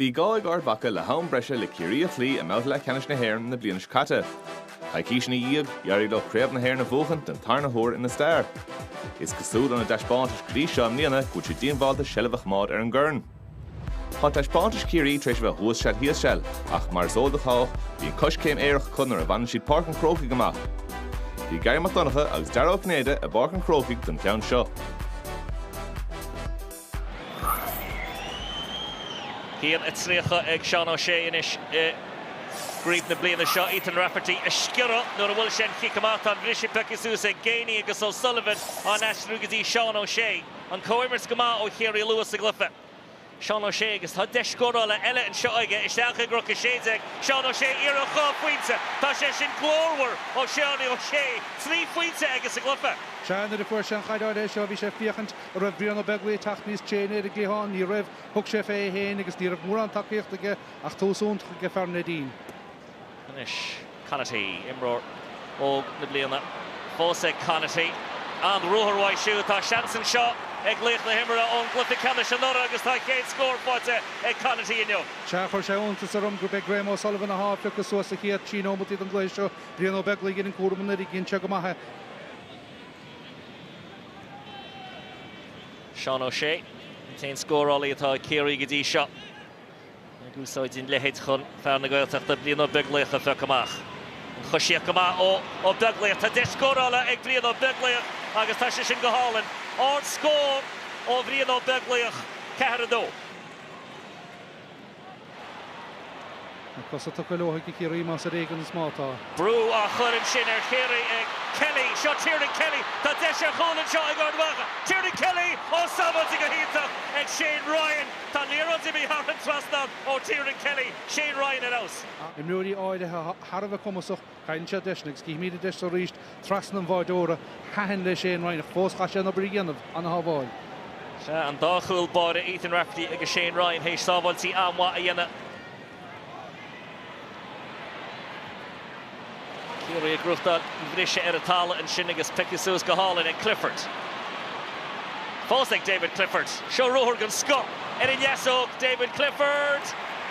Bhí gáig Armagh le hán breise le Ciarraí-0-32 a mouth le Ceannais na hÉireann na bliain caite. Chaicís na iad, Ciarraí le Craobh na hÉireann na bhuachan den tarna thóir in na stair. Is cosúd an a deispáintis grí seo mníana go tú díonbháilta sellbh mád ar an gcuirn. Tá deispáintis Ciarraí treis bheith thuas sead híos sell, ach mar zódachá, bhí cos céim éireach chunar a bhain siad Páirc an Crócaigh amach. Bhí Gary McDonagha agus Darragh Gnéide a Páirc an Crócaigh don ceann seo. Hían a tríocha ag Sean O'Shea inis gríomh na bliana seo Ethan Rafferty a sciorra nuair a bhfuil sin chicamát an bhrisí pecasús ag Gainey agus O'Sullivan an Aistrú gotí Sean O'Shea an cóimars go maith ó chéirí luas a glufa. Sean O'Shea agus tá deis scórála eile an seo aige isteach ag rucha séideag Sean O'Shea ar a chá faointe tá sé sin glórhar ó Sean O'Shea trí faointe agus a glufa. Sean ar a fuair sean chaidir éis seo bhí sé fiachant a raibh bríon ó beglaí tacht níos chéine a gléán ní raibh thug sé fé héin agus ní raibh mór an takeíocht aige ach túsúnt go fearna dín. Inis Connaty imróir ó na bliana fósa Connaty an ruthharhaid siú tá seansan seo ag léach na himara ón glufa Ceannais an nora agus tá céad scór fáte ag Connaty inniu. Seachar sé úntas arm go beag Graham O'Sullivan a háfla go suas a chéad tí nómatí an gléis seo bríon ó beglaí gin an cuairmanna í ginn te go maithe. Sean O'Shea tein scórálaí atá Kerry go dtí seo. Gúsáid in lehéid chun fear na Gaeltachta bliain ó beglaíoch a feadh amach. An chosíoch amach ó beglaíoch. Tá deis scórála ag bliain ó beglaíoch agus tá sé sin go hálan. Ard scór ó bhríon ó beglaíoch Ceathrú. Cos tá go leotha go Ciarraí más a réigean smátá. Brú a chuireann sin ar Kerry ag Kelly, seo Tiernan Kelly, tá deis ar cholann seo ag Armagh. Tiernan Kelly ó sabaltí go híteach ag Shane Ryan. Tá níorad i bhí harthan trasnam ó Tiernan Kelly, Shane Ryan in aus. I mrúí áidethe Harbh cumasach cain sé deisnig, cí míad deis a ríist trasnam bháidóra hahan le Shane Ryan a fós chaise na bríanamh an hábháil. Se an dáchúil báide Ethan Rafferty agus Shane Ryan hééis sábhailtí amha a dhéanamh. Ciarraí a grúchtáil bhríse ar a tála an sin agus pecasús go hálan ag Clifford. Fós ag David Clifford, seo ruthar gan sco ar in yeasóg David Clifford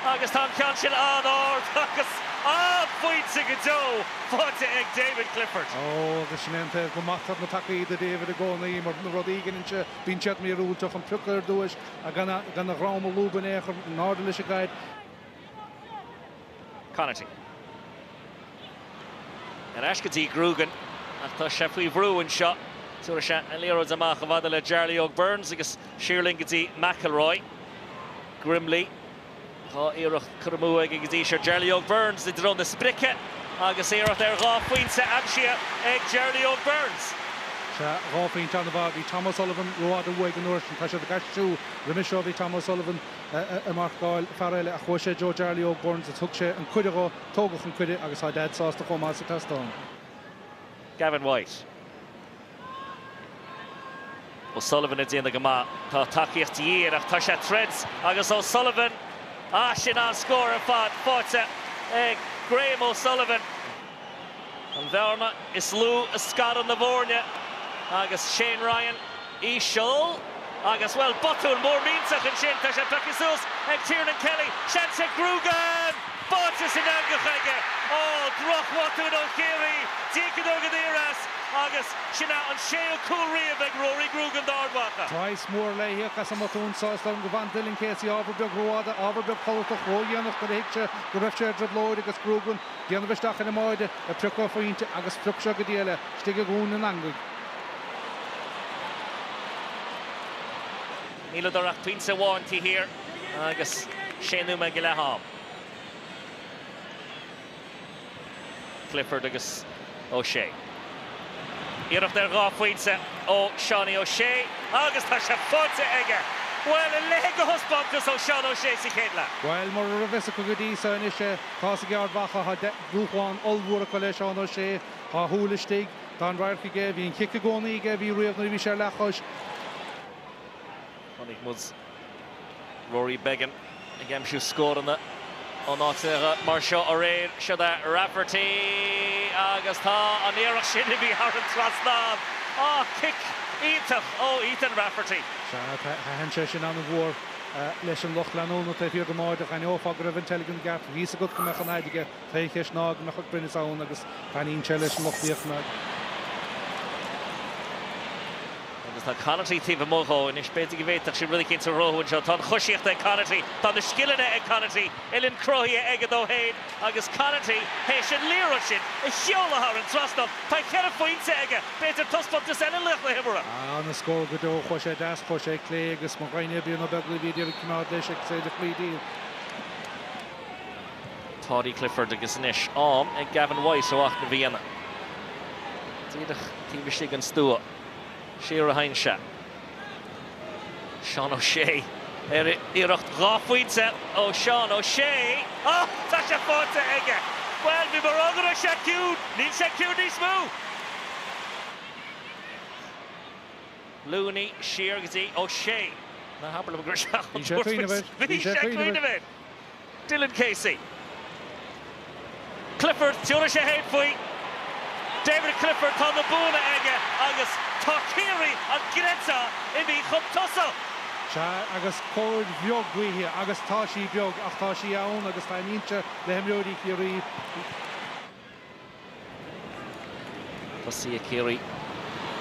agus tá ceann sin an ard agus faointe go dó fáte ag David Clifford. Agus sinanta go maithad na takeíad a David a gcónaí mar na rodígan inse bín tead mí rúteach an plucar dúis a gan na rám a lúban éachar náda leis a gaid. Connaty. An Ashkatí grúgan ach tá sé faoi bhrú an seo. Suair sé an líróid amach a bhada le Jarlaíoch Burns agus Shearling gotí McElroy. Grimley. Tá iireach curmú ag gotí sé Jarlaíoch Burns i drón na sprice agus iireach ar gá faointe amsia ag Jarlaíoch Burns. Se ráfaointe an bhá bhí Thomas Sullivan roiad a bhuaig an uair tá sé gasú rimiseo bhí Thomas Sullivan a marcáil fearéile a chuise Joe Jarlaíoch Burns a thug sé an cuideá tógach an cuide agus tá dead sásta chomá sa testán. Gavin White. O'Sullivan a dtíana go maith tá takeíocht díar ach tá sé threads agus O'Sullivan sin an scór a fad fáte ag Graham O'Sullivan. An bhearna is lú a scad an na bhórne agus Shane Ryan í seol agus well botún mór míntaach an sin tá sé pecasús ag Tiernan Kelly seanse grúgan fáte sin angachaige droch watún ó Kerry dícadó go díras agus sinna an séo coolríomh ag Rory grúgan d'Ardbhacha. Twice mór leitheach as am matún sásta go bhain Dylan Casey ábarbeg roiada ábarbeg cholatach ródhéanach go héicse go raibh sé drabhlóid agus grúgan déanamh isteach in máide a priocá faointe agus priocse go déile stige gún an angaig. Níl dorach Puinte Bhaintí hir agus séanú me go lethám. Clifford agus O'Shea. Iireach ar gá faointe ó Sean O'Shea agus tá sé fáte aige. Well a le go hosbachtas ó Sean O'Shea sa chéadla. Well mar a bheits go dtí san is sé tá sa Ardmagh a dúchháin olbhúra go le Sean O'Shea a thuúlaistigh tá an bhairchaige bhí an cice gcónaíige bhí riamh na bhí sé lechois. Honnig mus Rory Beggan ag aimsiú scóranna an áiteach mar seo a réir seo de Rafferty agus tá an éireach sin bhí harthan trasnam. Kick ítach ó Ethan Rafferty. Se hen sé sin an bhór leis an loch leanúna a bhíor do máid a chaine ófag a intelligent gap ví a go go meach an aidige féiche snág me chu brinne saon agus chaín se leis an lochtíoch me. Tá Connachtí tíh móthó in is beidir bhéach sin ruí cinnta róhain seo tá chuisiíocht ag Connachtí, tá na skillne ag Connachtí, Ilinn croí aige dó héin agus Connachtí hééis sin líra sin i cheolalath an trastal, tá cead faointe aige, beidir tuspot is eile lech le hibbre. Na scór go dó chu sé deas chu sé clé agus mar gaine bíon na begla víidir cumá leis ag sé de clídíí. Táí Clifford agus inis am ag Gavin Weiss ó ach na bhíana. Tíadach tíbh sig an stúa. Ciarraí-0-32. Sean O'Shea. Iirecht gáfuinte ó Sean O'Shea. Tá sé fáte aige. Well, bhí mar agan a sé ciúd. Níl sé ciúd níos mó. Looney, Sheargzy, O'Shea. Na habla go seach. Bhí sé cuoine bheith. Dylan Casey. Clifford, tiúla sé héad faoi. David Clifford tá na búna aige agus tá Kerry an gréta I bhí chum tosa. Se agus cóir bheog buíthe agus tá sí beag ach tá sí ann agus tá níte le himróí Ciarraí. Tá sí a Kerry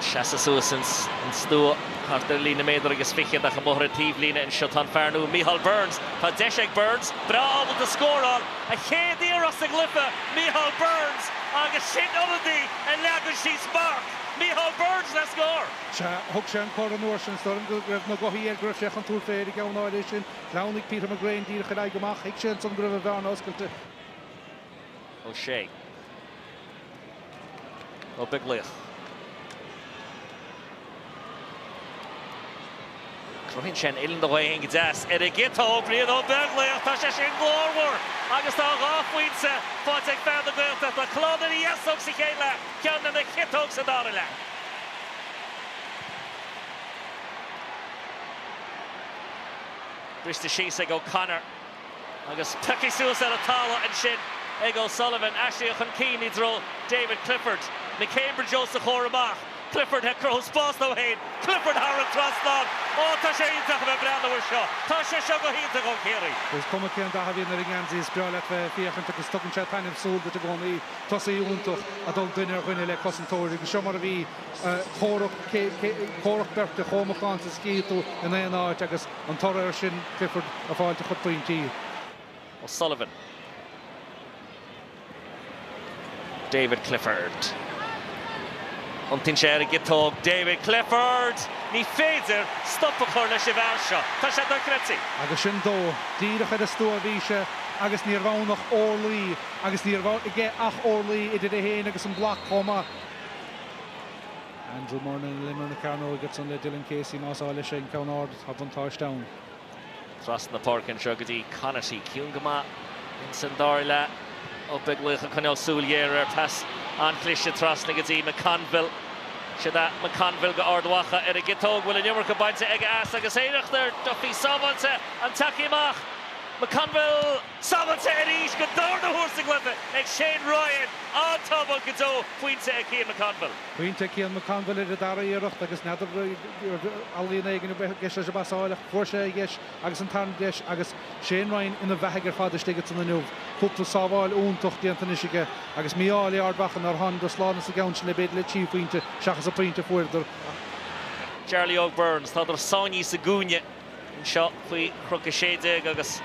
seasa suasans an stúa hartar lína méidir agus fichiad a chamóthra tíomhlína in seo tá fearnú Micheál Burns. Tá deis Burns, bra ábal de scóráil a chéad íras a glyfa Micheál Burns agus sin oladí a leagan sí spark. Micheál Burns le scór. Se thug sé an cóir an uair sin storm go raibh na gohíí ar gribh seach an túr féidir gánáid sin leannig Peter McGrain dír chu ag goach ag sin san gribh bhean oscailte. O'Shea. Ó biglaoch. Crohinn sin Ilinn do bhain gdas ar a gitó blion ó biglaoch tá sé sin glórhór agus tá gáfuinte fáit ag fearr na Gaelta tá clódan í iasog sa chéile ceann na chitóg sa dála le. Brista síos ag O'Connor agus tuci suas ar a tála an sin ag O'Sullivan, Ashley chun cín í dro David Clifford, na Cambridge ó sa chóramach. Clifford had cross pass no head. Clifford Harrod traslan. Tá sé ítach bheith breanna bhar seo. Tá sé seo go hínta go Kerry. Gus cuma céan da híon na ringansaí spreála fiochan agus tugann sé tainmh súl bit a gcónaí tosaí úntach a dul duine ar chuine le cosantóir agus seo mar a bhí chórach berta chomachán sa scíú in éon áit agus an toir sin Clifford a fáilte Buaicphointí. O'Sullivan. David Clifford. Untin sé a gitóg David Clifford. Ní féidir stop a chuir leis a bhar seo. Tá sé do cretí. Agus sin dó, díadach ar a stúa bhíse agus níor bhánach orlaí agus níor bhá ige ach orlaí idir a héin agus an blach chomma. Andrew Mornan limmer na Carno gets on le Dylan Casey más áile sin Cawnard hat an touchdown. Tras na Porkin seo go dtí Connachtí ciún go maith in san dáile ó biglaoch a chuneál súlhéir ar pas an cliste tras na go dtí McConville. Siad McConville go ardhacha ar a gitóg bhfuil a nimar go bainte ag as agus éirecht ar Duffy Sábhainte an takeí amach. McConville Sábhainte ar ís go dár na húrsa glyfa ag Shane Ryan an tabal go dó puinte ag Cian McConville. Puinte Cian McConville ar a dara íirecht agus neidir alíon éigean geis a basáileach fuair sé geis agus an tarn geis agus Shane Ryan ina bheithigear fada stigad san na nuh. Cúpla sábháil úntocht díanta isige agus míálaí ardbachan ar hon do slána sa gceann le beidir le tí puinte seachas a puinte fuirdar. Charlie O'Burns tá ar sáinní sa gúine in seo faoi crucha séide agus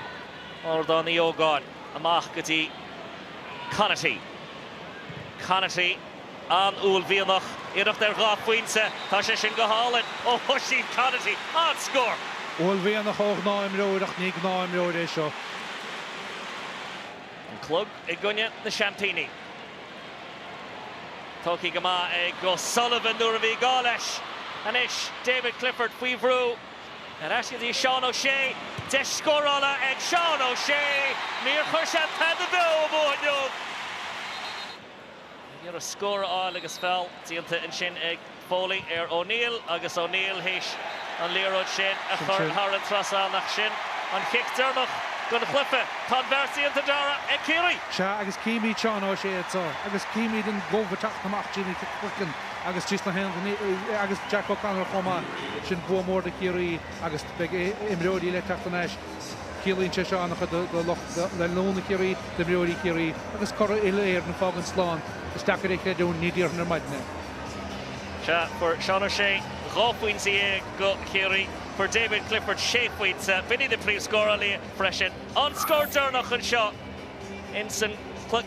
ordánaí ógáin amach go dtí Connachtí. Connachtí an úl bhíonach iirecht ar gá puinte tá sé sin go hálainn ó thuisí Connachtí an scór. Úl bhíonach óg 9 róireach ní 9 róir é seo. An clog i gcuine na Champini. Tócaí go maith ag O'Sullivan nuair a bhí gá leis. Anis David Clifford faoi bhrú. Ar eisce dtí Sean O'Shea. Deis scórála ag Sean O'Shea. Níor chuir sé pead a bheith ó bhóineog. Níor a scóráil agus fel díanta in sin ag Foley ar O'Neill agus O'Neill héis an líróid sin a chur Harran trasá nach sin an kick dernach gon chlufa tá versianta dara ag Kerry. Se agus cíimí Sean O'Shea atá agus cíimí den ggóbhateach amach Jimmy Cookin agus tí na hen agus Jack O'Connor chuma sin buamór de Ciarraí agus be imróí le Ceannais Ciarraín se seánach le lóna Ciarraí de imróí Ciarraí agus cor iléir na fágan sláán is stacar é chéadún nídíar na maidne. Se for Sean O'Shea, Buaicphointí go Kerry, for David Clifford, Buaicphointí, Vinny the Príomh scórálaí freisin. An scór dúnach an seo, Inson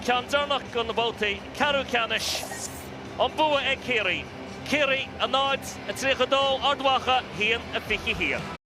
cean dúnach gon na Babhta, Ceathrú Ceannais, an bua ag Kerry. Kerry a náid a tríocha dó ardhacha hían a fichi hían.